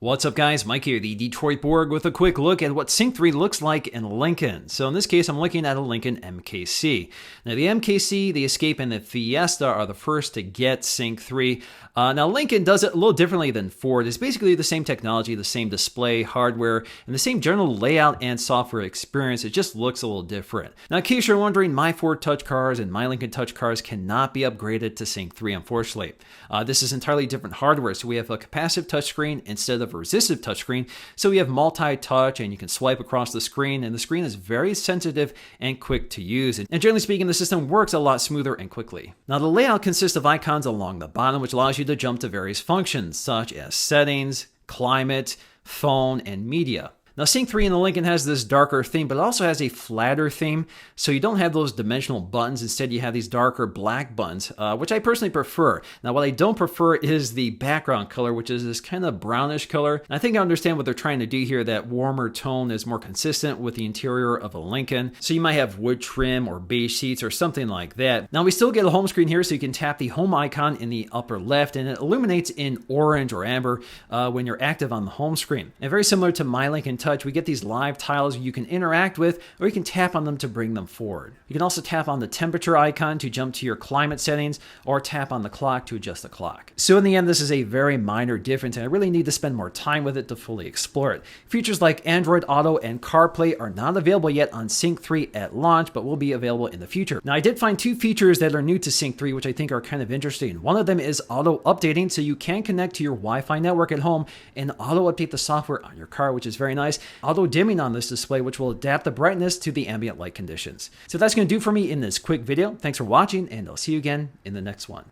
What's up guys, Mike here, the Detroit Borg with a quick look at what Sync 3 looks like in Lincoln. So in this case, I'm looking at a Lincoln MKC. Now the MKC, the Escape, and the Fiesta are the first to get Sync 3. Now Lincoln does it a little differently than Ford. It's basically the same technology, the same display, hardware, and the same general layout and software experience. It just looks a little different. Now in case you're wondering, my Ford Touch cars and my Lincoln Touch cars cannot be upgraded to Sync 3, unfortunately. This is entirely different hardware, so we have a capacitive touchscreen instead of a resistive touchscreen. So we have multi-touch and you can swipe across the screen, and the screen is very sensitive and quick to use. And generally speaking, the system works a lot smoother and quickly. Now the layout consists of icons along the bottom, which allows you to jump to various functions such as settings, climate, phone, and media. Now Sync 3 in the Lincoln has this darker theme, but it also has a flatter theme, so you don't have those dimensional buttons. Instead, you have these darker black buttons, which I personally prefer. Now, what I don't prefer is the background color, which is this kind of brownish color. And I think I understand what they're trying to do here. That warmer tone is more consistent with the interior of a Lincoln. So you might have wood trim or beige seats or something like that. Now, we still get a home screen here, so you can tap the home icon in the upper left, and it illuminates in orange or amber when you're active on the home screen. And very similar to my Lincoln Touch, we get these live tiles you can interact with, or you can tap on them to bring them forward. You can also tap on the temperature icon to jump to your climate settings, or tap on the clock to adjust the clock. So in the end, this is a very minor difference, and I really need to spend more time with it to fully explore it. Features like Android Auto and CarPlay are not available yet on Sync 3 at launch, but will be available in the future. Now, I did find two features that are new to Sync 3, which I think are kind of interesting. One of them is auto updating, so you can connect to your Wi-Fi network at home and auto update the software on your car, which is very nice. Auto dimming on this display, which will adapt the brightness to the ambient light conditions. So that's going to do for me in this quick video. Thanks for watching, and I'll see you again in the next one.